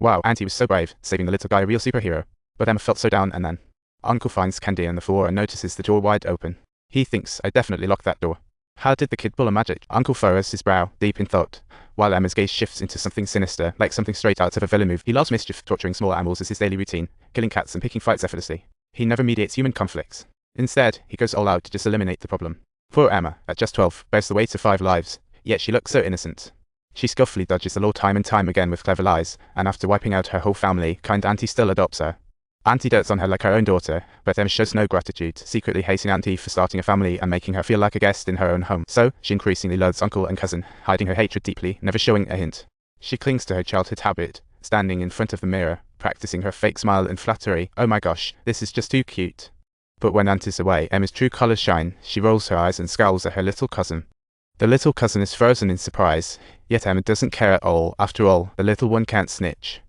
Wow, Auntie was so brave, saving the little guy, a real superhero. But Emma felt so down, and then Uncle finds candy on the floor and notices the door wide open. He thinks, I definitely locked that door. How did the kid pull a magic? Uncle furrows his brow, deep in thought, while Emma's gaze shifts into something sinister, like something straight out of a villain movie. He loves mischief, torturing small animals is his daily routine, killing cats and picking fights effortlessly. He never mediates human conflicts. Instead, he goes all out to just eliminate the problem. Poor Emma, at just 12, bears the weight of 5 lives, yet she looks so innocent. She skillfully dodges the law time and time again with clever lies, and after wiping out her whole family, kind Auntie still adopts her. Auntie dotes on her like her own daughter, but Emma shows no gratitude, secretly hating Auntie for starting a family and making her feel like a guest in her own home. So, she increasingly loathes uncle and cousin, hiding her hatred deeply, never showing a hint. She clings to her childhood habit, standing in front of the mirror, practicing her fake smile and flattery. Oh my gosh, this is just too cute. But when Auntie's away, Emma's true colors shine. She rolls her eyes and scowls at her little cousin. The little cousin is frozen in surprise, yet Emma doesn't care at all. After all, the little one can't snitch.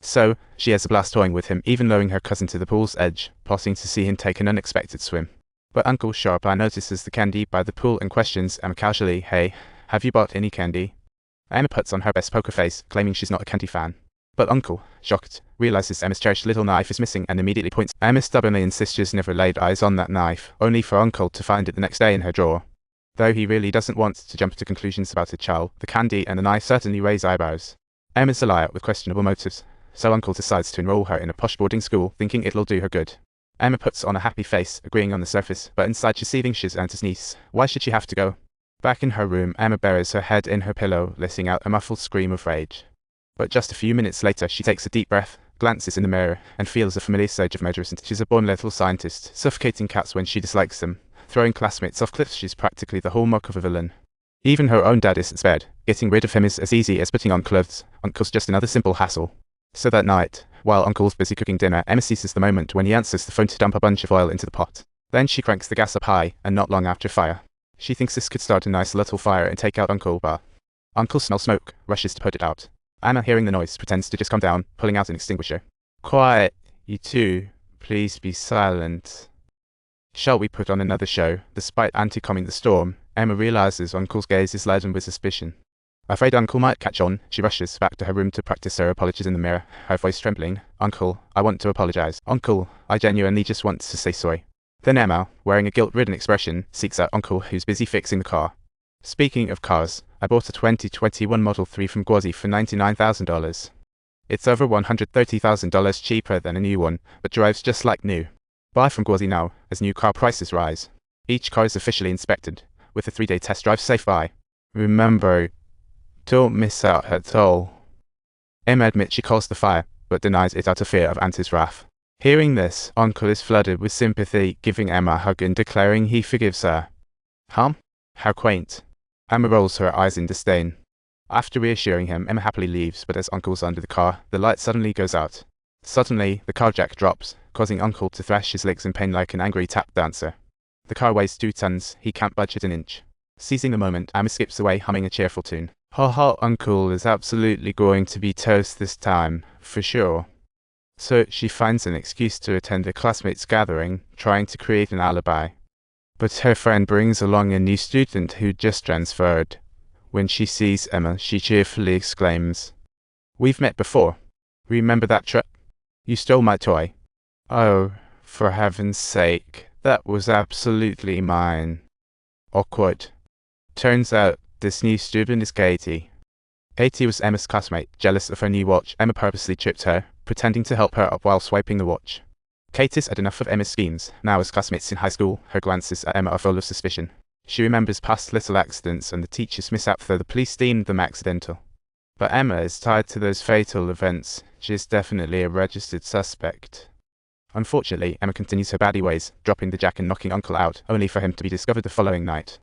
So, she has a blast toying with him, even lowering her cousin to the pool's edge, pausing to see him take an unexpected swim. But Uncle Sharp Eye notices the candy by the pool and questions Emma casually, hey, have you bought any candy? Emma puts on her best poker face, claiming she's not a candy fan. But Uncle, shocked, realizes Emma's cherished little knife is missing and immediately points. Emma stubbornly insists she's never laid eyes on that knife, only for Uncle to find it the next day in her drawer. Though he really doesn't want to jump to conclusions about a child, the candy and the knife certainly raise eyebrows. Emma's a liar with questionable motives, so Uncle decides to enroll her in a posh boarding school, thinking it'll do her good. Emma puts on a happy face, agreeing on the surface, but inside she's seething. She's Auntie's niece. Why should she have to go? Back in her room, Emma buries her head in her pillow, letting out a muffled scream of rage. But just a few minutes later, she takes a deep breath, glances in the mirror, and feels a familiar surge of murderous. She's a born little scientist, suffocating cats when she dislikes them, throwing classmates off cliffs. She's practically the hallmark of a villain. Even her own dad isn't spared. Getting rid of him is as easy as putting on clothes. Uncle's just another simple hassle. So that night, while Uncle's busy cooking dinner, Emma seizes the moment when he answers the phone to dump a bunch of oil into the pot. Then she cranks the gas up high, and not long after fire. She thinks this could start a nice little fire and take out Uncle, but Uncle smells smoke, rushes to put it out. Emma, hearing the noise, pretends to just calm down, pulling out an extinguisher. Quiet, you two. Please be silent. Shall we put on another show? Despite Auntie calming the storm, Emma realizes Uncle's gaze is laden with suspicion. Afraid Uncle might catch on, she rushes back to her room to practice her apologies in the mirror, her voice trembling. Uncle, I want to apologize. Uncle, I genuinely just want to say sorry. Then Emma, wearing a guilt-ridden expression, seeks out Uncle, who's busy fixing the car. Speaking of cars, I bought a 2021 Model 3 from Cruelty for $99,000. It's over $130,000 cheaper than a new one, but drives just like new. Buy from Cruelty now, as new car prices rise. Each car is officially inspected, with a 3-day test drive safe buy. Remember, don't miss out at all. Emma admits she caused the fire, but denies it out of fear of Auntie's wrath. Hearing this, Uncle is flooded with sympathy, giving Emma a hug and declaring he forgives her. Huh? How quaint. Emma rolls her eyes in disdain. After reassuring him, Emma happily leaves, but as Uncle's under the car, the light suddenly goes out. Suddenly, the car jack drops, causing Uncle to thrash his legs in pain like an angry tap dancer. The car weighs 2 tons, he can't budge it an inch. Seizing the moment, Emma skips away, humming a cheerful tune. Ha ha, Uncle is absolutely going to be toast this time, for sure. So she finds an excuse to attend a classmates' gathering, trying to create an alibi. But her friend brings along a new student who just transferred. When she sees Emma, she cheerfully exclaims, "We've met before. Remember that trip? You stole my toy." "Oh, for heaven's sake, that was absolutely mine." Awkward. Turns out, this new student is Katie. Katie was Emma's classmate. Jealous of her new watch, Emma purposely tripped her, pretending to help her up while swiping the watch. Katie's had enough of Emma's schemes. Now as classmates in high school, her glances at Emma are full of suspicion. She remembers past little accidents and the teacher's mishap, though the police deemed them accidental. But Emma is tied to those fatal events. She is definitely a registered suspect. Unfortunately, Emma continues her baddie ways, dropping the jack and knocking Uncle out, only for him to be discovered the following night.